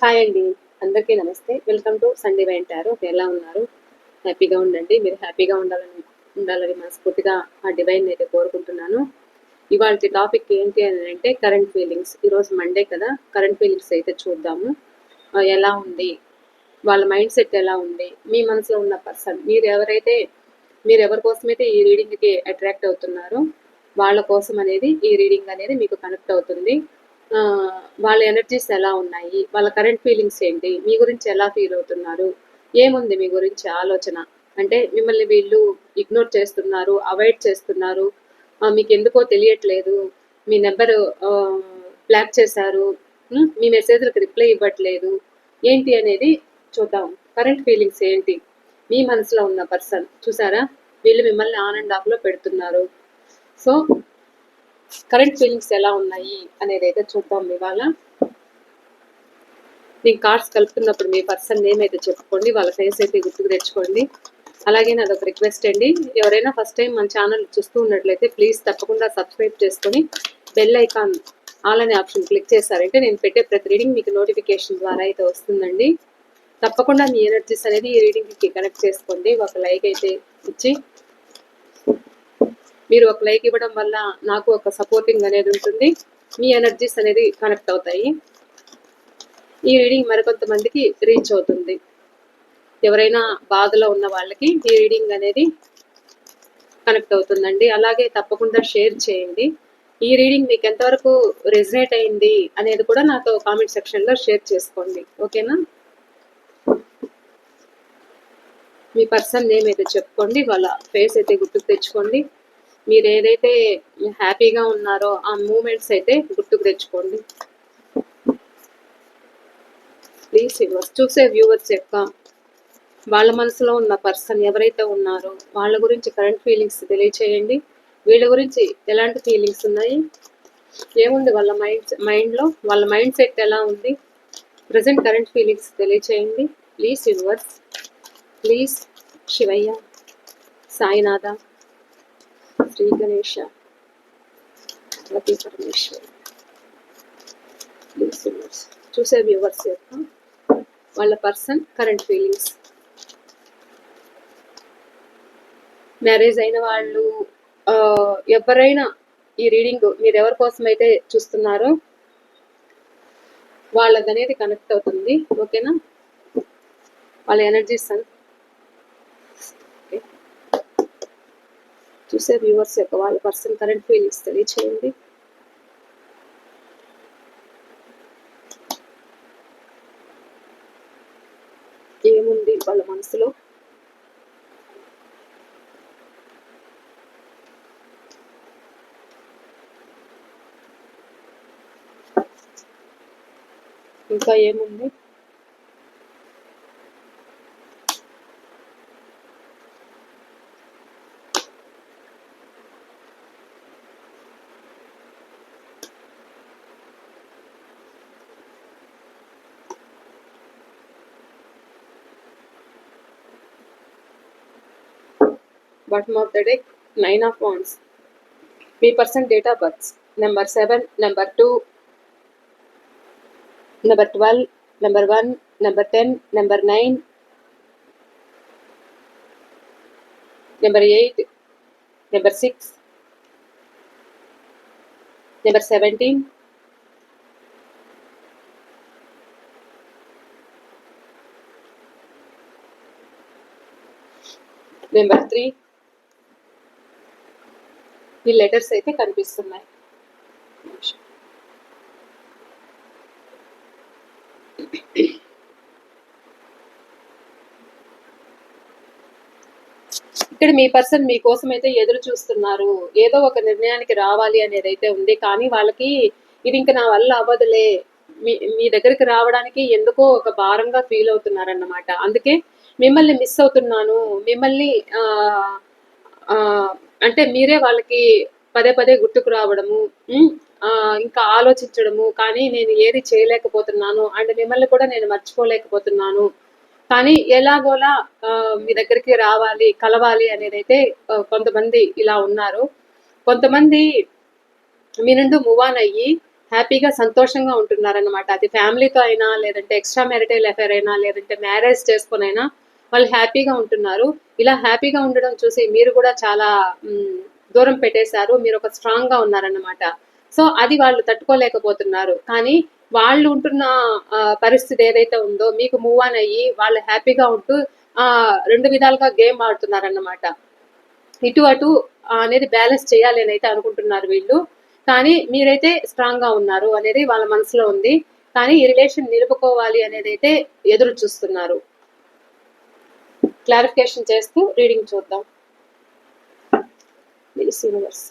Hi అండి. అందరికీ నమస్తే. Welcome to Sun Divine Tarot. ఎలా ఉన్నారు? హ్యాపీగా ఉండండి. మీరు హ్యాపీగా ఉండాలని మనస్ఫూర్తిగా ఆ డివైన్ అయితే కోరుకుంటున్నాను. ఇవాల్టి టాపిక్ ఏంటి అని అంటే కరెంట్ ఫీలింగ్స్. ఈరోజు మండే కదా! కరెంట్ ఫీలింగ్స్ అయితే చూద్దాము. ఎలా ఉంది? వాళ్ళ మైండ్ సెట్ ఎలా ఉంది? మీ మనసులో ఉన్న పర్సన్ మీరు ఎవరి కోసమైతే ఈ రీడింగ్‌కి అట్రాక్ట్ అవుతున్నారో వాళ్ళ కోసం అనేది ఈ రీడింగ్ అనేది మీకు కనెక్ట్ అవుతుంది. వాళ్ళ ఎనర్జీస్ ఎలా ఉన్నాయి? వాళ్ళ కరెంట్ ఫీలింగ్స్ ఏంటి? మీ గురించి ఎలా ఫీల్ అవుతున్నారు? ఏముంది మీ గురించి ఆలోచన? అంటే మిమ్మల్ని వీళ్ళు ఇగ్నోర్ చేస్తున్నారు, అవాయిడ్ చేస్తున్నారు, మీకెందుకో తెలియట్లేదు, మీ నెంబరు బ్లాక్ చేశారు, మీ మెసేజ్‌లకు రిప్లై ఇవ్వట్లేదు. ఏంటి అనేది చూద్దాం. కరెంట్ ఫీలింగ్స్ ఏంటి? మీ మనసులో ఉన్న పర్సన్ చూసారా? వీళ్ళు మిమ్మల్ని ఆన్ అండ్ ఆఫ్‌లో పెడుతున్నారు. సో కరెంట్ ఫీలింగ్స్ ఎలా ఉన్నాయి అనేది అయితే చూద్దాం ఇవాళ. నేను కార్డ్స్ కలుపుతున్నప్పుడు మీ పర్సన్ నేమ్ అయితే చెప్పుకోండి, వాళ్ళ ఫేస్ అయితే గుర్తుకు తెచ్చుకోండి. అలాగే నాదొక రిక్వెస్ట్ అండి, ఎవరైనా ఫస్ట్ టైం మన ఛానల్ చూస్తూ ఉన్నట్లయితే ప్లీజ్ తప్పకుండా సబ్స్క్రైబ్ చేసుకొని బెల్ ఐకాన్ ఆల్ అనే ఆప్షన్ క్లిక్ చేశారంటే నేను పెట్టే ప్రతి రీడింగ్ మీకు నోటిఫికేషన్ ద్వారా అయితే వస్తుందండి. తప్పకుండా మీ ఎనర్జీస్ అనేది ఈ రీడింగ్కి కనెక్ట్ చేసుకోండి. ఒక లైక్ అయితే ఇచ్చి, మీరు ఒక లైక్ ఇవ్వడం వల్ల నాకు ఒక సపోర్టింగ్ అనేది ఉంటుంది, మీ ఎనర్జీస్ అనేది కనెక్ట్ అవుతాయి. ఈ రీడింగ్ మరికొంతమందికి రీచ్ అవుతుంది. ఎవరైనా బాధలో ఉన్న వాళ్ళకి ఈ రీడింగ్ అనేది కనెక్ట్ అవుతుందండి. అలాగే తప్పకుండా షేర్ చేయండి. ఈ రీడింగ్ మీకు ఎంతవరకు రెజనేట్ అయింది అనేది కూడా నాతో కామెంట్ సెక్షన్లో షేర్ చేసుకోండి. ఓకేనా? మీ పర్సన్ నేమ్ అయితే చెప్పుకోండి, వాళ్ళ ఫేస్ అయితే గుర్తుకు తెచ్చుకోండి. మీరు ఏదైతే హ్యాపీగా ఉన్నారో ఆ మూమెంట్స్ అయితే గుర్తుకు తెచ్చుకోండి. ప్లీజ్ చూసే వ్యూవర్స్ యొక్క వాళ్ళ మనసులో ఉన్న పర్సన్ ఎవరైతే ఉన్నారో వాళ్ళ గురించి కరెంట్ ఫీలింగ్స్ తెలియచేయండి. వీళ్ళ గురించి ఎలాంటి ఫీలింగ్స్ ఉన్నాయి, ఏముంది వాళ్ళ మైండ్లో, వాళ్ళ మైండ్ సెట్ ఎలా ఉంది, ప్రజెంట్ కరెంట్ ఫీలింగ్స్ తెలియచేయండి. Please universe, please Shivayya, Sainatha, Shri Ganesha, ప్రతి పరమేశ్వరి, ప్లీజ్ యూనివర్స్ చూసే వ్యూవర్స్ యొక్క వాళ్ళ పర్సన్ కరెంట్ ఫీలింగ్స్. మ్యారేజ్ అయిన వాళ్ళు ఎవరైనా ఈ రీడింగ్ మీరు ఎవరి కోసం అయితే చూస్తున్నారో వాళ్ళది అనేది కనెక్ట్ అవుతుంది. ఓకేనా? వాళ్ళ ఎనర్జీస్ చూసే వ్యూవర్స్ యొక్క వాళ్ళ పర్సన్ కరెంట్ ఫీలింగ్స్ తెలియచేయండి. ఏముంది వాళ్ళ మనసులో, ఇంకా ఏముంది, bottom of the deck 9 of Wands. Me person date of birth number 7, number 2, number 12, number 1, number 10, number 9, number 8, number 6, number 17, number 3. ఈ లెటర్స్ అయితే కనిపిస్తున్నాయి. ఇక్కడ మీ పర్సన్ మీకోసం అయితే ఎదురు చూస్తున్నారు. ఏదో ఒక నిర్ణయానికి రావాలి అనేది అయితే ఉంది, కానీ వాళ్ళకి ఇది ఇంకా నా వల్ల అవ్వదులే, మీ దగ్గరికి రావడానికి ఎందుకో ఒక భారంగా ఫీల్ అవుతున్నారన్నమాట. అందుకే మిమ్మల్ని మిస్ అవుతున్నాను, మిమ్మల్ని అంటే మీరే వాళ్ళకి పదే పదే గుర్తుకు రావడము, ఇంకా ఆలోచించడము, కానీ నేను ఏది చేయలేకపోతున్నాను అండ్ మిమ్మల్ని కూడా నేను మర్చిపోలేకపోతున్నాను, కానీ ఎలాగోలా మీ దగ్గరికి రావాలి, కలవాలి అనేది అయితే కొంతమంది ఇలా ఉన్నారు. కొంతమంది మీ నుండి మూవ్ ఆన్ అయ్యి హ్యాపీగా సంతోషంగా ఉంటున్నారన్నమాట. అది ఫ్యామిలీతో అయినా, లేదంటే ఎక్స్ట్రా మ్యారిటల్ అఫైర్ అయినా, లేదంటే మ్యారేజ్ చేసుకునైనా వాళ్ళు హ్యాపీగా ఉంటున్నారు. ఇలా హ్యాపీగా ఉండడం చూసి మీరు కూడా చాలా దూరం పెట్టేశారు. మీరు ఒక స్ట్రాంగ్గా ఉన్నారన్నమాట. సో అది వాళ్ళు తట్టుకోలేకపోతున్నారు. కానీ వాళ్ళు ఉంటున్న పరిస్థితి ఏదైతే ఉందో మీకు మూవ్ ఆన్ అయ్యి వాళ్ళు హ్యాపీగా ఉంటూ రెండు విధాలుగా గేమ్ ఆడుతున్నారన్నమాట. ఇటు అటు అనేది బ్యాలెన్స్ చేయాలి అని అయితే అనుకుంటున్నారు వీళ్ళు. కానీ మీరైతే స్ట్రాంగ్గా ఉన్నారు అనేది వాళ్ళ మనసులో ఉంది. కానీ ఈ రిలేషన్ నిలుపుకోవాలి అనేది అయితే ఎదురు చూస్తున్నారు. క్లారిఫికేషన్ చేస్తూ రీడింగ్ చూద్దాం. Please universe.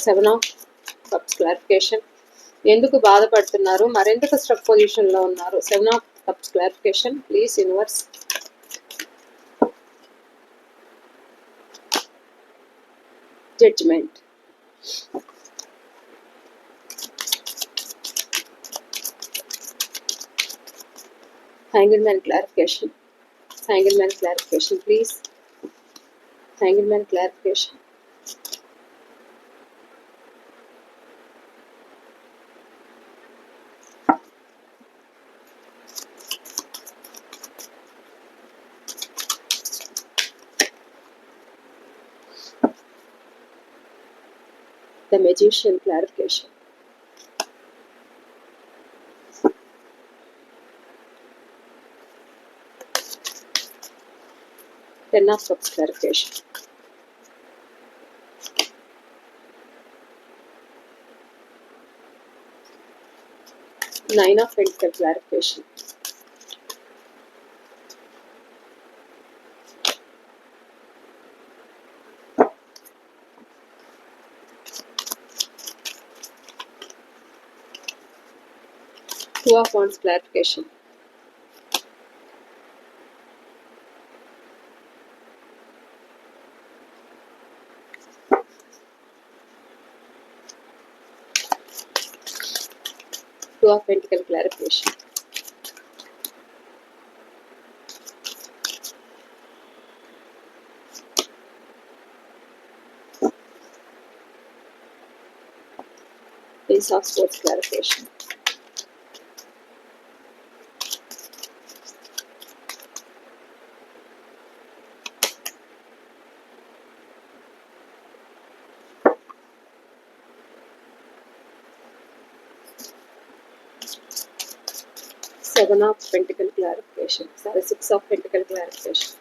Seven of cups clarification. ఎందుకు బాధపడుతున్నారు, మరెందుకు స్ట్రక్ పొజిషన్లో ఉన్నారు? Seven of cups clarification please universe. Judgement. Hanged Man clarification. Hanged Man clarification, please. Hanged Man clarification. The Magician clarification. Ten of Cups clarification. Nine of Pentacles clarification. Two of Wands clarification. Two of Pentacles clarification. Ace of Swords clarification. Seven of Pentacles clarification. Sorry, Six of Pentacles clarification.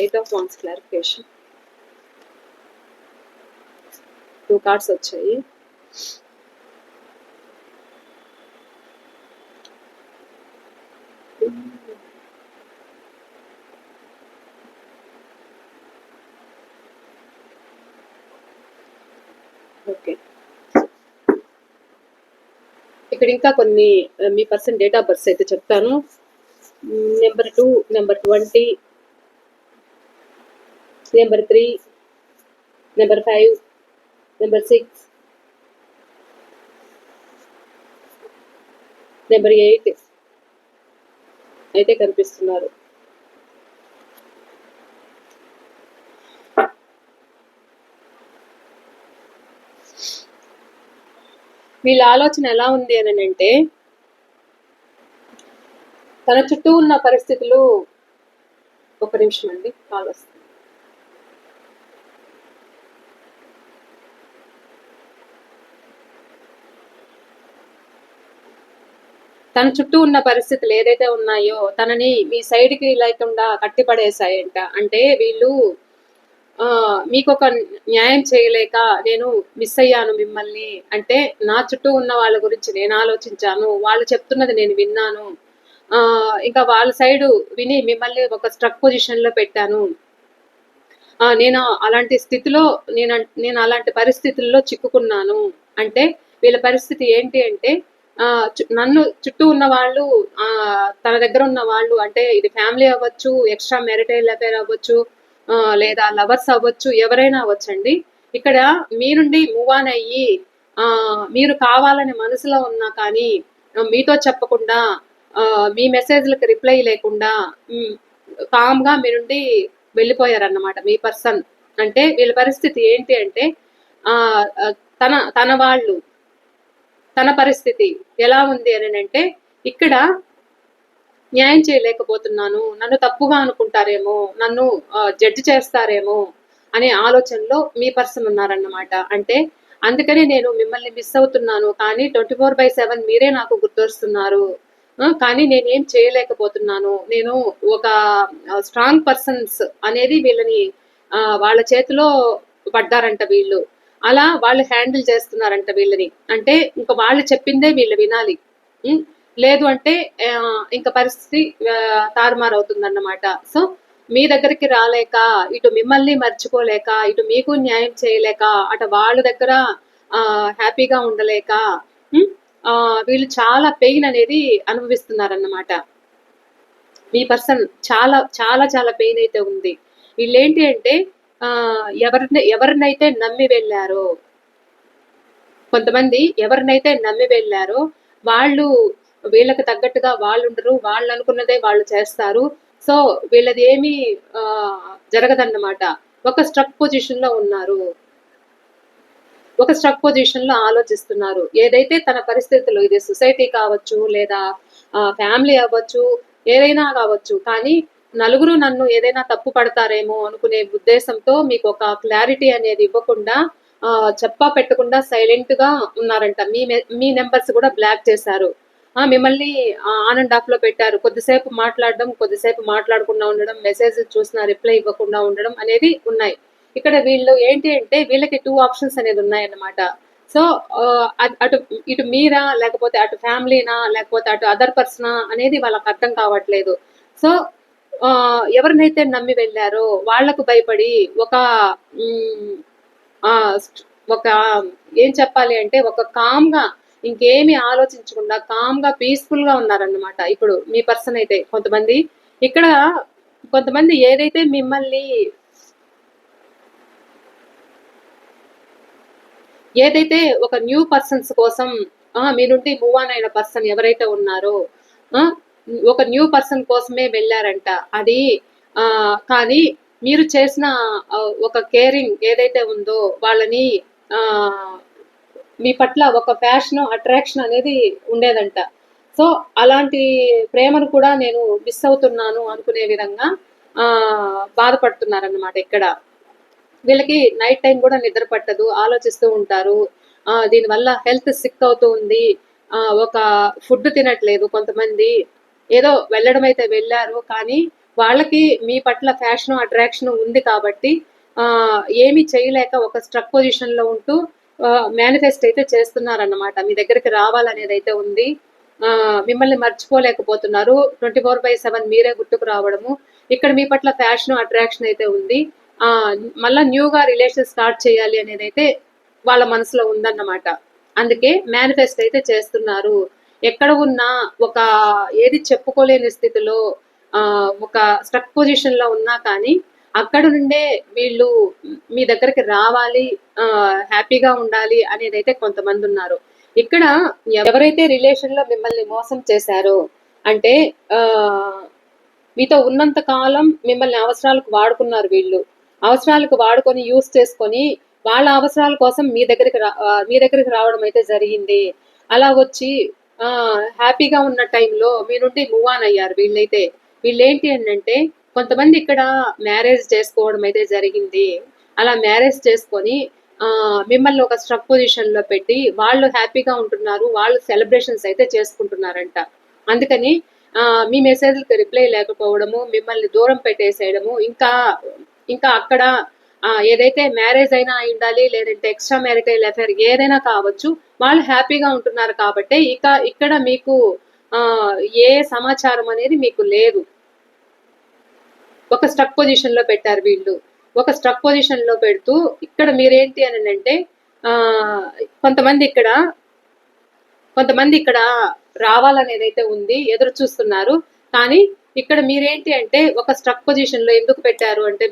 Eight of Wands clarification. Two cards వచ్చాయి. Okay, ఇక్కడ ఇంకా కొన్ని మీ person date of birth అయితే చెప్తాను. Number 2, number 20, number 3, number 5, number 6, number 8 అయితే కనిపిస్తున్నారు. వీళ్ళ ఆలోచన ఎలా ఉంది అని అంటే, తన చుట్టూ ఉన్న పరిస్థితులు, ఒక నిమిషం అండి కాల్ వస్తుంది. తన చుట్టూ ఉన్న పరిస్థితులు ఏదైతే ఉన్నాయో తనని మీ సైడ్కి లేకుండా కట్టిపడేశాయంట. అంటే వీళ్ళు మీకు ఒక న్యాయం చేయలేక నేను మిస్ అయ్యాను మిమ్మల్ని, అంటే నా చుట్టూ ఉన్న వాళ్ళ గురించి నేను ఆలోచించాను, వాళ్ళు చెప్తున్నది నేను విన్నాను, ఇంకా వాళ్ళ సైడు విని మిమ్మల్ని ఒక స్ట్రక్ పొజిషన్లో పెట్టాను. నేను అలాంటి స్థితిలో నేను అలాంటి పరిస్థితుల్లో చిక్కుకున్నాను. అంటే వీళ్ళ పరిస్థితి ఏంటి అంటే, నన్ను చుట్టూ ఉన్న వాళ్ళు, తన దగ్గర ఉన్న వాళ్ళు, అంటే ఇది ఫ్యామిలీ అవ్వచ్చు, ఎక్స్ట్రా మ్యారిటల్ అఫైర్ అవ్వచ్చు, లేదా లవర్స్ అవ్వచ్చు, ఎవరైనా అవ్వచ్చండి. ఇక్కడ మీ నుండి మూవ్ ఆన్ అయ్యి మీరు కావాలని మనసులో ఉన్నా కానీ మీతో చెప్పకుండా మీ మెసేజ్‌లకి రిప్లై లేకుండా కామ్‌గా మీ నుండి వెళ్ళిపోయారన్నమాట మీ పర్సన్. అంటే వీళ్ళ పరిస్థితి ఏంటి అంటే ఆహ్, ఆహ్, తన తన వాళ్ళు తన పరిస్థితి ఎలా ఉంది అనంటే ఇక్కడ న్యాయం చేయలేకపోతున్నాను. నన్ను తప్పుగా అనుకుంటారేమో, నన్ను జడ్జ్ చేస్తారేమో అనే ఆలోచనలో మీ పర్సన్ ఉన్నారన్నమాట. అంటే అందుకనే నేను మిమ్మల్ని మిస్ అవుతున్నాను. కానీ 24/7 మీరే నాకు గుర్తొస్తున్నారు. కానీ నేనేం చేయలేకపోతున్నాను. నేను ఒక స్ట్రాంగ్ పర్సన్స్ అనేది వీళ్ళని వాళ్ళ చేతిలో పడ్డారంట వీళ్ళు. అలా వాళ్ళు హ్యాండిల్ చేస్తున్నారంట వీళ్ళని. అంటే ఇంక వాళ్ళు చెప్పిందే వీళ్ళు వినాలి. హ్మ్. లేదు అంటే ఇంక పరిస్థితి తారుమారవుతుందన్నమాట. సో, మీ దగ్గరికి రాలేక, ఇటు మిమ్మల్ని మర్చిపోలేక, ఇటు మీకు న్యాయం చేయలేక, అటు వాళ్ళ దగ్గర హ్యాపీగా ఉండలేక హ్మ్. వీళ్ళు చాలా పెయిన్ అనేది అనుభవిస్తున్నారన్నమాట. మీ పర్సన్ చాలా, చాలా, చాలా పెయిన్ అయితే ఉంది. వీళ్ళేంటి అంటే ఎవరినైతే నమ్మి వెళ్లారో కొంతమంది ఎవరినైతే నమ్మి వెళ్లారో వాళ్ళు వీళ్ళకి తగ్గట్టుగా వాళ్ళుండరు. వాళ్ళనుకున్నదే వాళ్ళు చేస్తారు. సో, వీళ్ళది ఏమీ జరగదన్నమాట. ఒక స్ట్రక్ పొజిషన్‌లో ఉన్నారు. ఒక స్ట్రక్ పొజిషన్‌లో ఆలోచిస్తున్నారు. ఏదైతే తన పరిస్థితులు ఇది సొసైటీ కావచ్చు, లేదా ఫ్యామిలీ అవ్వచ్చు, ఏదైనా కావచ్చు. కానీ నలుగురు నన్ను ఏదైనా తప్పు పడతారేమో అనుకునే ఉద్దేశంతో మీకొక క్లారిటీ అనేది ఇవ్వకుండా చెప్పా పెట్టకుండా సైలెంట్‌గా ఉన్నారంట. మీ నంబర్స్ కూడా బ్లాక్ చేశారు. మిమ్మల్ని ఆన్ అండ్ ఆఫ్‌లో పెట్టారు. కొద్దిసేపు మాట్లాడడం, కొద్దిసేపు మాట్లాడకుండా ఉండడం, మెసేజ్ చూసినా రిప్లై ఇవ్వకుండా ఉండడం అనేది ఉన్నాయి. ఇక్కడ వీళ్ళు ఏంటి అంటే వీళ్ళకి 2 ఆప్షన్స్ అనేది ఉన్నాయన్నమాట. సో, అటు ఇటు మీరా? లేకపోతే అటు ఫ్యామిలీనా? లేకపోతే అటు అదర్ పర్సనా? అనేది వాళ్ళకర్థం కావట్లేదు. సో, ఎవరినైతే నమ్మి వెళ్లారో వాళ్ళకు భయపడి ఒక హ్మ్. ఒక ఏం చెప్పాలి అంటే ఒక కామ్‌గా ఇంకేమి ఆలోచించకుండా కామ్‌గా, పీస్‌ఫుల్‌గా ఉన్నారన్నమాట. ఇప్పుడు మీ పర్సన్ అయితే కొంతమంది. ఇక్కడ కొంతమంది ఏదైతే మిమ్మల్ని ఏదైతే ఒక న్యూ పర్సన్స్ కోసం మీ నుండి మూవ్ ఆన్ అయిన పర్సన్ ఎవరైతే ఉన్నారో ఆ, ఒక న్యూ పర్సన్ కోసమే వెళ్ళారంట. అది కానీ మీరు చేసిన ఒక కేరింగ్ ఏదైతే ఉందో వాళ్ళని ఆ, మీ పట్ల ఒక ప్యాషన్ అట్రాక్షన్ అనేది ఉండేదంట. సో అలాంటి ప్రేమను కూడా నేను మిస్ అవుతున్నాను అనుకునే విధంగా బాధపడుతున్నారన్నమాట ఇక్కడ. వీళ్ళకి నైట్ టైం కూడా నిద్ర పట్టదు, ఆలోచిస్తూ ఉంటారు. దీనివల్ల హెల్త్ సిక్ అవుతూ ఉంది. ఒక ఫుడ్ తినట్లేదు కొంతమంది. ఏదో వెళ్ళడం అయితే వెళ్ళారు, కానీ వాళ్ళకి మీ పట్ల ఫ్యాషన్, అట్రాక్షన్ ఉంది కాబట్టి ఏమీ చేయలేక ఒక స్ట్రక్ పొజిషన్‌లో ఉంటూ మేనిఫెస్ట్ అయితే చేస్తున్నారన్నమాట. మీ దగ్గరికి రావాలనేది అయితే ఉంది. మిమ్మల్ని మర్చిపోలేకపోతున్నారు. 24/7 మీరే గుర్తుకు రావడము. ఇక్కడ మీ పట్ల ఫ్యాషన్, అట్రాక్షన్ అయితే ఉంది. మళ్ళా న్యూగా రిలేషన్ స్టార్ట్ చేయాలి అనేదైతే వాళ్ళ మనసులో ఉందన్నమాట. అందుకే మేనిఫెస్ట్ అయితే చేస్తున్నారు. ఎక్కడ ఉన్నా ఒక ఏది చెప్పుకోలేని స్థితిలో ఒక స్ట్రక్ పొజిషన్‌లో ఉన్నా కానీ అక్కడ నుండే వీళ్ళు మీ దగ్గరికి రావాలి, హ్యాపీగా ఉండాలి అనేదైతే కొంతమందున్నారు. ఇక్కడ ఎవరైతే రిలేషన్‌లో మిమ్మల్ని మోసం చేశారో అంటే మీతో ఉన్నంత కాలం మిమ్మల్ని అవసరాలకు వాడుకున్నారు వీళ్ళు. అవసరాలకు వాడుకొని యూజ్ చేసుకొని వాళ్ళ అవసరాల కోసం మీ దగ్గరికి రావడం అయితే జరిగింది. అలా వచ్చి హ్యాపీగా ఉన్న టైంలో మీ నుండి మూవ్ ఆన్ అయ్యారు వీళ్ళైతే. వీళ్ళేంటి అనంటే కొంతమంది ఇక్కడ మ్యారేజ్ చేసుకోవడం అయితే జరిగింది. అలా మ్యారేజ్ చేసుకొని మిమ్మల్ని ఒక స్ట్రక్ పొజిషన్‌లో పెట్టి వాళ్ళు హ్యాపీగా ఉంటున్నారు. వాళ్ళు సెలబ్రేషన్స్ అయితే చేసుకుంటున్నారంట. అందుకని మీ మెసేజ్‌లకి రిప్లై లేకపోవడము, మిమ్మల్ని దూరం పెట్టేసేయడము, ఇంకా అక్కడ ఏదైతే మ్యారేజ్ అయినా అయ్యుండాలి, లేదంటే ఎక్స్‌ట్రా మ్యారిటల్ అఫైర్ ఏదైనా కావచ్చు. వాళ్ళు హ్యాపీగా ఉంటున్నారు కాబట్టే ఇక్కడ మీకు ఏ సమాచారం అనేది మీకు లేదు. ఒక స్ట్రక్ పొజిషన్‌లో పెట్టారు వీళ్ళు. ఒక స్ట్రక్ పొజిషన్‌లో పెడుతూ ఇక్కడ మీరేంటి అనంటే ఆహ్, కొంతమంది ఇక్కడ కొంతమంది ఇక్కడ రావాలనేదైతే ఉంది. ఎదురు చూస్తున్నారు. కానీ ఇక్కడ మీరేంటి అంటే ఒక స్ట్రక్ పొజిషన్‌లో ఎందుకు పెట్టారు అంటే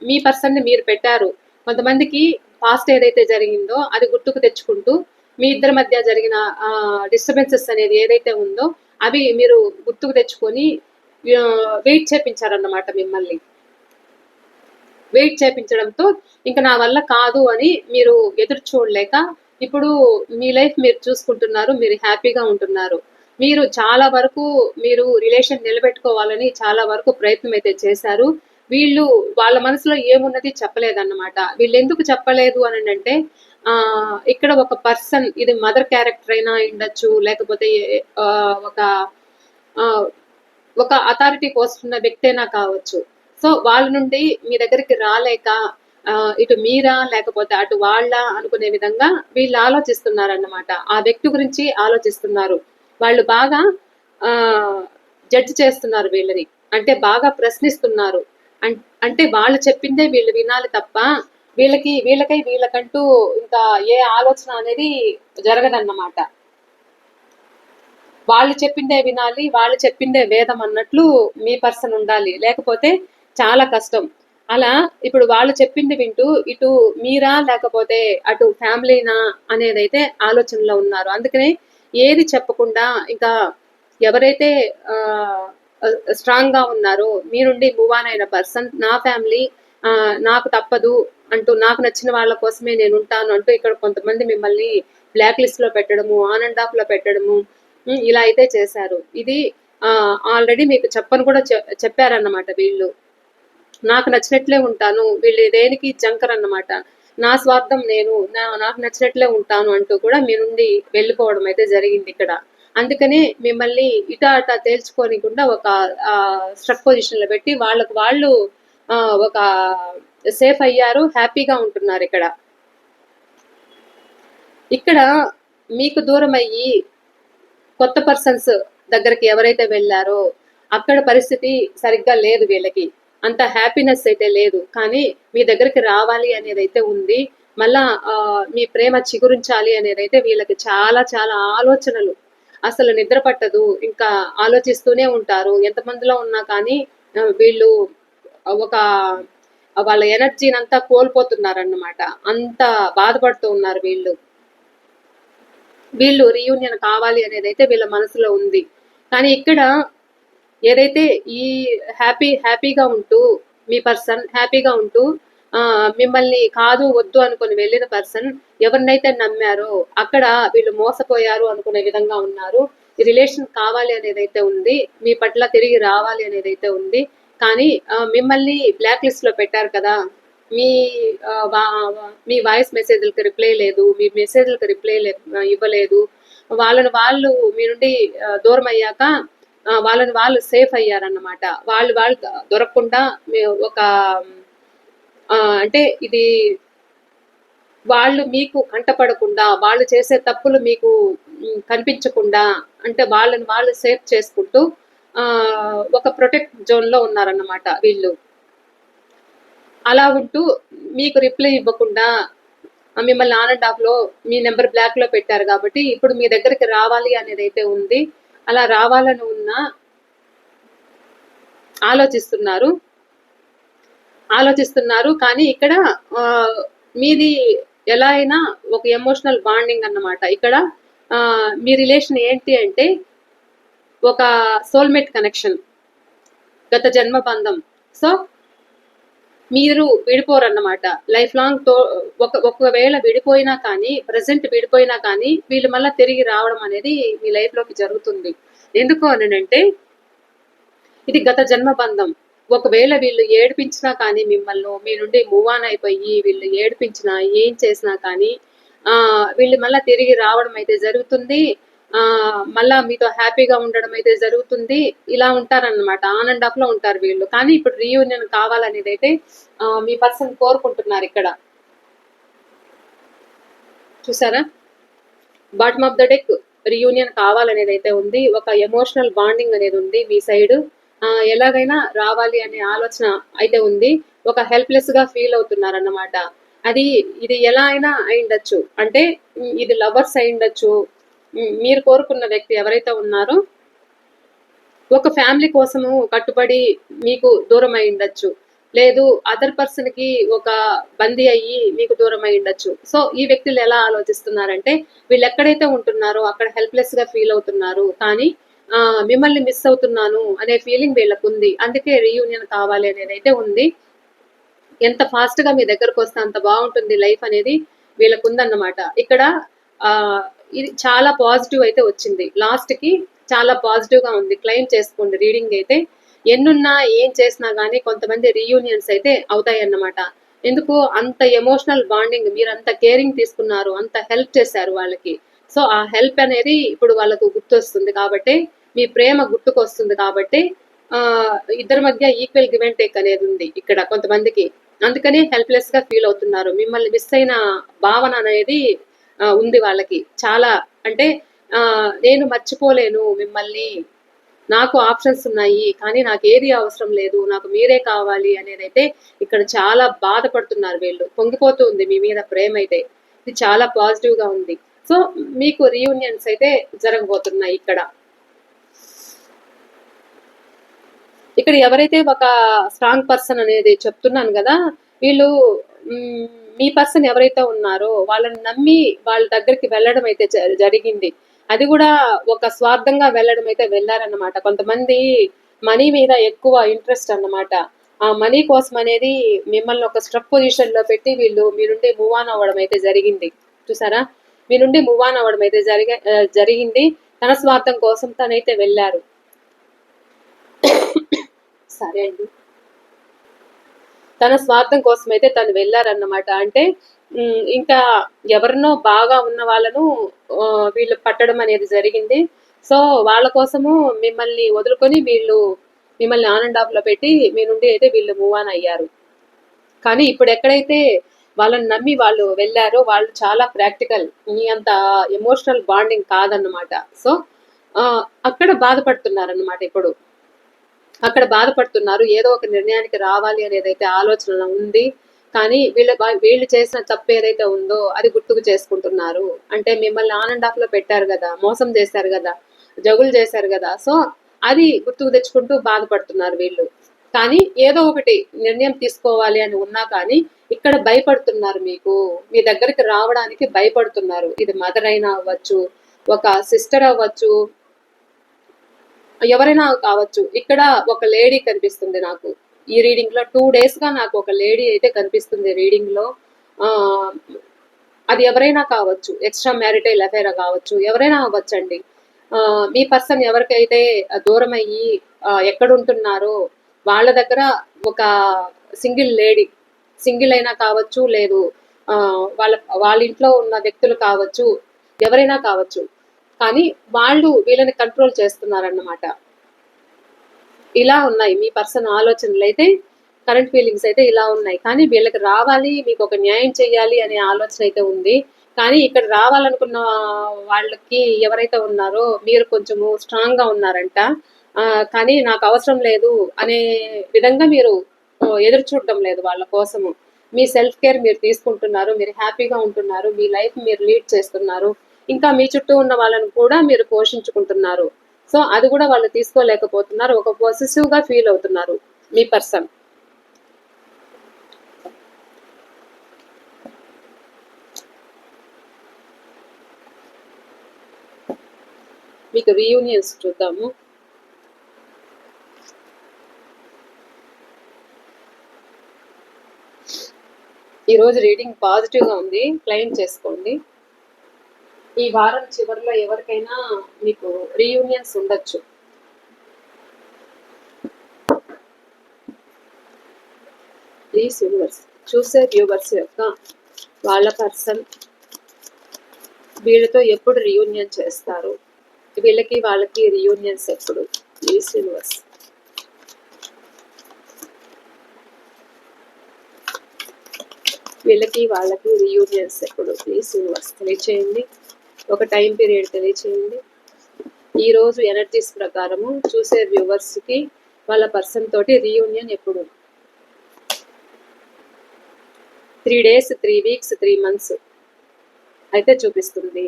మీ పర్సన్‌ని మీరు పెట్టారు. కొంతమందికి పాస్ట్ ఏదైతే జరిగిందో అది గుర్తుకు తెచ్చుకుంటూ మీ ఇద్దరి మధ్య జరిగిన డిస్టర్బెన్సెస్ అనేది ఏదైతే ఉందో అవి మీరు గుర్తుకు తెచ్చుకొని వెయిట్ చేపించారన్నమాట మిమ్మల్ని. వెయిట్ చేపించడంతో ఇంకా నా వల్ల కాదు అని మీరు ఎదురు చూడలేక ఇప్పుడు మీ లైఫ్ మీరు చూసుకుంటున్నారు, మీరు హ్యాపీగా ఉంటున్నారు. మీరు చాలా వరకు మీరు రిలేషన్ నిలబెట్టుకోవాలని చాలా వరకు ప్రయత్నం అయితే చేశారు. వీళ్ళు వాళ్ళ మనసులో ఏమున్నది చెప్పలేదన్నమాట. వీళ్ళు ఎందుకు చెప్పలేదు అని అంటే ఇక్కడ ఒక పర్సన్, ఇది మదర్ క్యారెక్టర్ అయినా ఉండొచ్చు, లేకపోతే ఒక ఒక అథారిటీ పోస్ట్ ఉన్న వ్యక్తి అయినా కావచ్చు. సో వాళ్ళ నుండి మీ దగ్గరికి రాలేక ఇటు మీరా లేకపోతే అటు వాళ్ళ అనుకునే విధంగా వీళ్ళు ఆలోచిస్తున్నారన్నమాట. ఆ వ్యక్తి గురించి ఆలోచిస్తున్నారు. వాళ్ళు బాగా జడ్జ్ చేస్తున్నారు వీళ్ళని, అంటే బాగా ప్రశ్నిస్తున్నారు. అంటే వాళ్ళు చెప్పిందే వీళ్ళు వినాలి తప్ప వీళ్ళకంటూ ఇంకా ఏ ఆలోచన అనేది జరగదన్నమాట. వాళ్ళు చెప్పిందే వినాలి, వాళ్ళు చెప్పిందే వేదం అన్నట్లు మీ పర్సన్ ఉండాలి, లేకపోతే చాలా కష్టం. అలా ఇప్పుడు వాళ్ళు చెప్పింది వింటూ ఇటు మీరా లేకపోతే అటు ఫ్యామిలీనా అనేదైతే ఆలోచనలో ఉన్నారు. అందుకనే ఏది చెప్పకుండా ఇంకా ఎవరైతే స్ట్రాంగ్ గా ఉన్నారో మీ నుండి మూవ్ ఆన్ అయిన పర్సన్, నా ఫ్యామిలీ నాకు తప్పదు అంటూ, నాకు నచ్చిన వాళ్ళ కోసమే నేను ఉంటాను అంటూ ఇక్కడ కొంతమంది మిమ్మల్ని బ్లాక్ లిస్ట్ లో పెట్టడము, ఆన్ అండ్ ఆఫ్ లో పెట్టడము ఇలా అయితే చేశారు. ఇది ఆల్రెడీ మీకు చెప్పని కూడా చెప్పారన్నమాట. వీళ్ళు నాకు నచ్చినట్లే ఉంటాను, వీళ్ళు దేనికి జంకర్ అన్నమాట, నా స్వార్థం నేను, నాకు నచ్చినట్లే ఉంటాను అంటూ కూడా మీ నుండి వెళ్ళిపోవడం అయితే జరిగింది ఇక్కడ. అందుకనే మిమ్మల్ని ఇటా అటా తేల్చుకోనికుండా ఒక స్ట్రక్ పొజిషన్ లో పెట్టి వాళ్ళకు వాళ్ళు ఒక సేఫ్ అయ్యారు, హ్యాపీగా ఉంటున్నారు. ఇక్కడ మీకు దూరం అయ్యి కొత్త పర్సన్స్ దగ్గరికి ఎవరైతే వెళ్ళారో అక్కడ పరిస్థితి సరిగ్గా లేదు, వీళ్ళకి అంత హ్యాపీనెస్ అయితే లేదు. కానీ మీ దగ్గరికి రావాలి అనేది అయితే ఉంది. మళ్ళా మీ ప్రేమ చిగురించాలి అనేది అయితే వీళ్ళకి చాలా చాలా ఆలోచనలు, అసలు నిద్ర పట్టదు, ఇంకా ఆలోచిస్తూనే ఉంటారు. ఎంతమందిలో ఉన్నా కానీ వీళ్ళు ఒక వాళ్ళ ఎనర్జీని అంతా కోల్పోతున్నారన్నమాట. అంత బాధపడుతూ ఉన్నారు వీళ్ళు రీయూనియన్ కావాలి అనేది అయితే వీళ్ళ మనసులో ఉంది. కానీ ఇక్కడ ఏదైతే ఈ హ్యాపీగా ఉంటూ మీ పర్సన్ హ్యాపీగా ఉంటూ మిమ్మల్ని కాదు వద్దు అనుకుని వెళ్ళిన పర్సన్ ఎవరినైతే నమ్మారో అక్కడ వీళ్ళు మోసపోయారు అనుకునే విధంగా ఉన్నారు. ఈ రిలేషన్ కావాలి అనేది అయితే ఉంది, మీ పట్ల తిరిగి రావాలి అనేది అయితే ఉంది. కానీ మిమ్మల్ని బ్లాక్ లిస్ట్ లో పెట్టారు కదా, మీ వాయిస్ మెసేజ్లకు రిప్లై లేదు, మీ మెసేజ్లకు రిప్లై ఇవ్వలేదు. వాళ్ళు మీ నుండి దూరం అయ్యాక వాళ్ళని వాళ్ళు సేఫ్ అయ్యారన్నమాట. వాళ్ళు దొరకకుండా ఒక అంటే ఇది వాళ్ళు మీకు కంటపడకుండా, వాళ్ళు చేసే తప్పులు మీకు కనిపించకుండా, అంటే వాళ్ళని వాళ్ళు సేఫ్ చేసుకుంటూ ఒక ప్రొటెక్ట్ జోన్ లో ఉన్నారన్నమాట వీళ్ళు. అలా ఉంటూ మీకు రిప్లై ఇవ్వకుండా మిమ్మల్ని ఆన్ అండ్ ఆఫ్ లో మీ నెంబర్ బ్లాక్ లో పెట్టారు కాబట్టి ఇప్పుడు మీ దగ్గరికి రావాలి అనేది అయితే ఉంది. అలా రావాలని ఉన్నా ఆలోచిస్తున్నారు. కానీ ఇక్కడ మీది ఎలా అయినా ఒక ఎమోషనల్ బాండింగ్ అన్నమాట. ఇక్కడ మీ రిలేషన్ ఏంటి అంటే ఒక సోల్మేట్ కనెక్షన్, గత జన్మ బంధం. సో మీరు విడిపోరన్నమాట లైఫ్ లాంగ్. ఒకవేళ విడిపోయినా కానీ, ప్రజెంట్ విడిపోయినా కానీ వీళ్ళు మళ్ళీ తిరిగి రావడం అనేది మీ లైఫ్ లోకి జరుగుతుంది. ఎందుకు అనంటే ఇది గత జన్మ బంధం. ఒకవేళ వీళ్ళు ఏడిపించినా కానీ మిమ్మల్ని మీ నుండి మూవ్ ఆన్ అయిపోయి వీళ్ళు ఏడిపించినా ఏం చేసినా కానీ వీళ్ళు మళ్ళీ తిరిగి రావడం అయితే జరుగుతుంది. మళ్ళా మీతో హ్యాపీగా ఉండడం అయితే జరుగుతుంది. ఇలా ఉంటారన్నమాట, ఆన్ అండ్ ఆఫ్ లో ఉంటారు వీళ్ళు. కానీ ఇప్పుడు రీయూనియన్ కావాలనేది అయితే మీ పర్సన్ కోరుకుంటున్నారు. ఇక్కడ చూసారా, bottom of the deck reunion కావాలనేది అయితే ఉంది. ఒక ఎమోషనల్ బాండింగ్ అనేది ఉంది మీ సైడ్. ఎలాగైనా రావాలి అనే ఆలోచన అయితే ఉంది. ఒక హెల్ప్లెస్ గా ఫీల్ అవుతున్నారు అన్నమాట. ఇది ఎలా అయినా అయిండొచ్చు, అంటే ఇది లవర్స్ అయిండొచ్చు. మీరు కోరుకున్న వ్యక్తి ఎవరైతే ఉన్నారో ఒక ఫ్యామిలీ కోసము కట్టుబడి మీకు దూరం అయి ఉండొచ్చు. లేదు అదర్ పర్సన్ కి ఒక బందీ అయ్యి మీకు దూరం అయి ఉండొచ్చు. సో ఈ వ్యక్తులు ఎలా ఆలోచిస్తున్నారంటే వీళ్ళు ఎక్కడైతే ఉంటున్నారో అక్కడ హెల్ప్లెస్ గా ఫీల్ అవుతున్నారు, కానీ మిమ్మల్ని మిస్ అవుతున్నాను అనే ఫీలింగ్ వీళ్ళకు ఉంది. అందుకే రీయూనియన్ కావాలి అనేది అయితే ఉంది. ఎంత ఫాస్ట్ గా మీ దగ్గరకు వస్తే అంత బాగుంటుంది లైఫ్ అనేది వీళ్ళకు ఉందన్నమాట. ఇక్కడ ఆ ఇది చాలా పాజిటివ్ అయితే వచ్చింది. లాస్ట్ కి చాలా పాజిటివ్ గా ఉంది. క్లెయిమ్ చేసుకోండి రీడింగ్ అయితే. ఎన్నున్నా ఏం చేసినా గానీ కొంతమంది రీయూనియన్స్ అయితే అవుతాయన్నమాట. ఎందుకు అంత ఎమోషనల్ బాండింగ్, మీరు అంత కేరింగ్ తీసుకున్నారు, అంత హెల్ప్ చేశారు వాళ్ళకి. సో ఆ హెల్ప్ అనేది ఇప్పుడు వాళ్ళకు గుర్తొస్తుంది కాబట్టి, మీ ప్రేమ గుర్తుకొస్తుంది కాబట్టి ఆ ఇద్దరి మధ్య ఈక్వల్ గివ్ అండ్ టేక్ అనేది ఉంది ఇక్కడ కొంతమందికి. అందుకని హెల్ప్లెస్ గా ఫీల్ అవుతున్నారు. మిమ్మల్ని మిస్ అయిన భావన అనేది ఉంది వాళ్ళకి చాలా. అంటే నేను మర్చిపోలేను మిమ్మల్ని, నాకు ఆప్షన్స్ ఉన్నాయి కానీ నాకు ఏది అవసరం లేదు, నాకు మీరే కావాలి అనేది అయితే ఇక్కడ చాలా బాధపడుతున్నారు వీళ్ళు. పొంగిపోతూ ఉంది మీ మీద ప్రేమ అయితే. ఇది చాలా పాజిటివ్ గా ఉంది. సో మీకు రీయూనియన్స్ అయితే జరగబోతున్నాయి ఇక్కడ. ఇక్కడ ఎవరైతే ఒక స్ట్రాంగ్ పర్సన్ అనేది చెప్తున్నాను కదా, వీళ్ళు మీ పర్సన్ ఎవరైతే ఉన్నారో వాళ్ళని నమ్మి వాళ్ళ దగ్గరికి వెళ్ళడం అయితే జరిగింది. అది కూడా ఒక స్వార్థంగా వెళ్ళడం అయితే వెళ్ళారన్నమాట. కొంతమంది మనీ మీద ఎక్కువ ఇంట్రెస్ట్ అన్నమాట. ఆ మనీ కోసం అనేది మిమ్మల్ని ఒక స్ట్రక్ పొజిషన్ లో పెట్టి వీళ్ళు మీ నుండి మూవ్ ఆన్ అవ్వడం అయితే జరిగింది. చూసారా, మీ నుండి మూవ్ ఆన్ అవ్వడం అయితే జరిగింది. తన స్వార్థం కోసం తనైతే వెళ్ళారు. సరే అండి, తన స్వార్థం కోసం అయితే తను వెళ్ళారన్నమాట. అంటే ఇంకా ఎవరినో బాగా ఉన్న వాళ్ళను వీళ్ళు పట్టడం అనేది జరిగింది. సో వాళ్ళ కోసము మిమ్మల్ని వదులుకొని వీళ్ళు మిమ్మల్ని ఆన్ అండ్ ఆఫ్ లో పెట్టి మీ నుండి అయితే వీళ్ళు మూవ్ ఆన్ అయ్యారు. కానీ ఇప్పుడు ఎక్కడైతే వాళ్ళని నమ్మి వాళ్ళు వెళ్ళారో వాళ్ళు చాలా ప్రాక్టికల్, మీ అంత ఎమోషనల్ బాండింగ్ కాదన్నమాట. సో అక్కడ బాధపడుతున్నారన్నమాట. ఇప్పుడు అక్కడ బాధపడుతున్నారు. ఏదో ఒక నిర్ణయానికి రావాలి అనేది అయితే ఆలోచన ఉంది. కానీ వీళ్ళు చేసిన తప్పు ఏదైతే ఉందో అది గుర్తుకు చేసుకుంటున్నారు. అంటే మిమ్మల్ని ఆన్ అండ్ ఆఫ్ లో పెట్టారు కదా, మోసం చేశారు కదా, జగులు చేశారు కదా. సో అది గుర్తుకు తెచ్చుకుంటూ బాధపడుతున్నారు వీళ్ళు. కానీ ఏదో ఒకటి నిర్ణయం తీసుకోవాలి అని ఉన్నా కానీ ఇక్కడ భయపడుతున్నారు. మీ దగ్గరికి రావడానికి భయపడుతున్నారు. ఇది మదర్ అయినా అవ్వచ్చు, ఒక సిస్టర్ అవ్వచ్చు, ఎవరైనా కావచ్చు. ఇక్కడ ఒక లేడీ కనిపిస్తుంది నాకు ఈ రీడింగ్ లో. 2 days గా నాకు ఒక లేడీ అయితే కనిపిస్తుంది రీడింగ్ లో. అది ఎవరైనా కావచ్చు, ఎక్స్ట్రా మ్యారిటైల్ అఫైర్ కావచ్చు, ఎవరైనా అవ్వచ్చండి. మీ పర్సన్ ఎవరికైతే దూరం అయ్యి ఎక్కడుంటున్నారో వాళ్ళ దగ్గర ఒక సింగిల్ లేడీ, సింగిల్ అయినా కావచ్చు, లేదు వాళ్ళ ఇంట్లో ఉన్న వ్యక్తులు కావచ్చు, ఎవరైనా కావచ్చు, కానీ వాళ్ళు వీళ్ళని కంట్రోల్ చేస్తున్నారన్నమాట. ఇలా ఉన్నాయి మీ పర్సన్ ఆలోచనలు అయితే. కరెంట్ ఫీలింగ్స్ అయితే ఇలా ఉన్నాయి. కానీ వీళ్ళకి రావాలి, మీకు ఒక న్యాయం చేయాలి అనే ఆలోచన అయితే ఉంది. కానీ ఇక్కడ రావాలనుకున్న వాళ్ళకి ఎవరైతే ఉన్నారో మీరు కొంచెము స్ట్రాంగ్ గా ఉన్నారంట. కానీ నాకు అవసరం లేదు అనే విధంగా మీరు ఎదురు చూడటం లేదు వాళ్ళ కోసము. మీ సెల్ఫ్ కేర్ మీరు తీసుకుంటున్నారు, మీరు హ్యాపీగా ఉంటున్నారు, మీ లైఫ్ మీరు లీడ్ చేస్తున్నారు, ఇంకా మీ చుట్టూ ఉన్న వాళ్ళని కూడా మీరు పోషించుకుంటున్నారు. సో అది కూడా వాళ్ళు తీసుకోలేకపోతున్నారు. ఒక పొసెసివ్ గా ఫీల్ అవుతున్నారు మీ పర్సన్. మీకు రీయూనియన్స్ చూద్దాము. ఈరోజు రీడింగ్ పాజిటివ్ గా ఉంది, క్లెయిమ్ చేసుకోండి. ఈ వారం చివరిలో ఎవరికైనా మీకు రీయూనియన్స్ ఉండొచ్చు. ప్లీజ్ యూనివర్స్, చూసే వ్యూవర్స్ యొక్క వాళ్ళ పర్సన్ వీళ్ళతో ఎప్పుడు రీయూనియన్ చేస్తారు, వీళ్ళకి వాళ్ళకి రీయూనియన్స్ ఎప్పుడు. Please universe. వీళ్ళకి వాళ్ళకి రీయూనియన్స్ ఎప్పుడు. ప్లీజ్ యూనివర్స్ తెలియచేయండి. ఒక టైం పీరియడ్ తెలియచేయండి. ఈరోజు ఎనర్జీస్ ప్రకారము చూసే వ్యూవర్స్కి వాళ్ళ పర్సన్ తోటి రీయూనియన్ ఎప్పుడు. 3 days, 3 weeks, 3 months అయితే చూపిస్తుంది.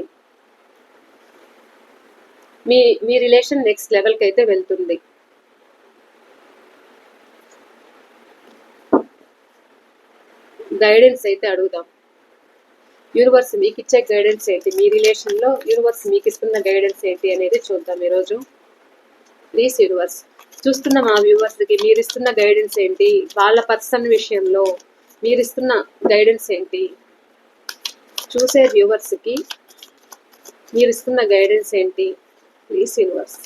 మీ రిలేషన్ నెక్స్ట్ లెవెల్కి అయితే వెళ్తుంది. గైడెన్స్ అయితే అడుగుదాం. యూనివర్స్ మీకు ఇచ్చే గైడెన్స్ ఏంటి, మీ రిలేషన్లో యూనివర్స్ మీకు ఇస్తున్న గైడెన్స్ ఏంటి అనేది చూద్దాం ఈరోజు. ప్లీజ్ యూనివర్స్, చూస్తున్న మా వ్యూవర్స్కి మీరు ఇస్తున్న గైడెన్స్ ఏంటి, వాళ్ళ పర్సన్ విషయంలో మీరు ఇస్తున్న గైడెన్స్ ఏంటి, చూసే వ్యూవర్స్కి మీరు ఇస్తున్న గైడెన్స్ ఏంటి, ప్లీజ్ యూనివర్స్.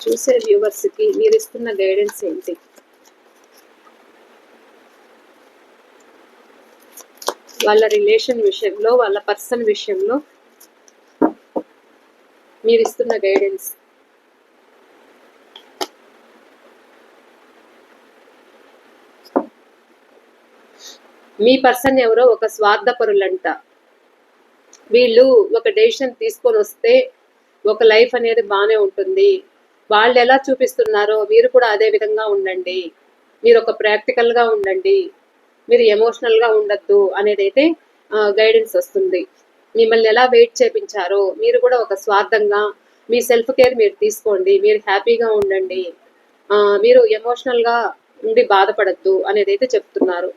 చూసే వ్యూవర్స్కి మీరు ఇస్తున్న గైడెన్స్ ఏంటి, వాళ్ళ రిలేషన్ విషయంలో వాళ్ళ పర్సన్ విషయంలో మీరు ఇస్తున్న గైడెన్స్. మీ పర్సన్ ఎవరో ఒక స్వార్థపరులంట. వీళ్ళు ఒక డెసిషన్ తీసుకొని వస్తే ఒక లైఫ్ అనేది బాగానే ఉంటుంది, వాళ్ళు ఎలా చూపిస్తున్నారో మీరు కూడా అదే విధంగా ఉండండి, మీరు ఒక ప్రాక్టికల్గా ఉండండి, మీరు ఎమోషనల్గా ఉండద్దు అనేది అయితే గైడెన్స్ వస్తుంది. మిమ్మల్ని ఎలా వెయిట్ చేపించారో మీరు కూడా ఒక స్వార్థంగా మీ సెల్ఫ్ కేర్ మీరు తీసుకోండి, మీరు హ్యాపీగా ఉండండి, మీరు ఎమోషనల్గా ఉండి బాధపడద్దు అనేది అయితే చెప్తున్నారు.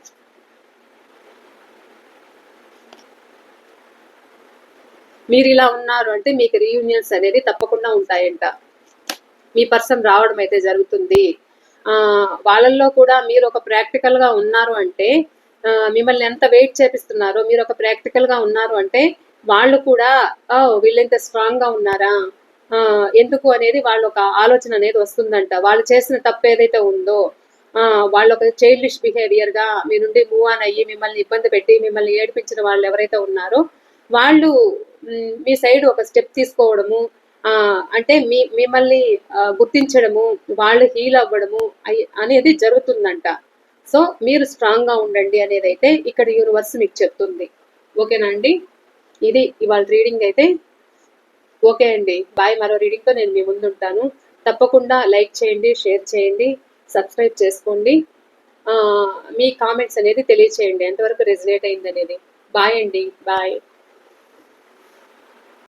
మీరు ఇలా ఉన్నారు అంటే మీకు రీయూనియన్స్ అనేది తప్పకుండా ఉంటాయంట. మీ పర్సన్ రావడం అయితే జరుగుతుంది. వాళ్ళల్లో కూడా మీరు ఒక ప్రాక్టికల్గా ఉన్నారు అంటే, మిమ్మల్ని ఎంత వెయిట్ చేపిస్తున్నారో మీరు ఒక ప్రాక్టికల్గా ఉన్నారు అంటే వాళ్ళు కూడా వీళ్ళెంత స్ట్రాంగ్గా ఉన్నారా, ఎందుకు అనేది వాళ్ళు ఒక ఆలోచన అనేది వస్తుందంట. వాళ్ళు చేసిన తప్పు ఏదైతే ఉందో వాళ్ళు ఒక చైల్డిష్ బిహేవియర్గా మీ నుండి మూవ్ ఆన్ అయ్యి మిమ్మల్ని ఇబ్బంది పెట్టి మిమ్మల్ని ఏడిపించిన వాళ్ళు ఎవరైతే ఉన్నారో వాళ్ళు మీ సైడ్ ఒక స్టెప్ తీసుకోవడము, అంటే మిమ్మల్ని గుర్తించడము, వాళ్ళు హీల్ అవ్వడము అనేది జరుగుతుందంట. సో మీరు స్ట్రాంగ్గా ఉండండి అనేది అయితే ఇక్కడ యూనివర్స్ మీకు చెప్తుంది. ఓకేనా అండి, ఇది ఇవాళ రీడింగ్ అయితే. ఓకే అండి, బాయ్. మరో రీడింగ్తో నేను మీ ముందు ఉంటాను. తప్పకుండా లైక్ చేయండి, షేర్ చేయండి, సబ్స్క్రైబ్ చేసుకోండి, మీ కామెంట్స్ అనేది తెలియచేయండి ఎంతవరకు రెజనేట్ అయింది అనేది. బాయ్ అండి, బాయ్.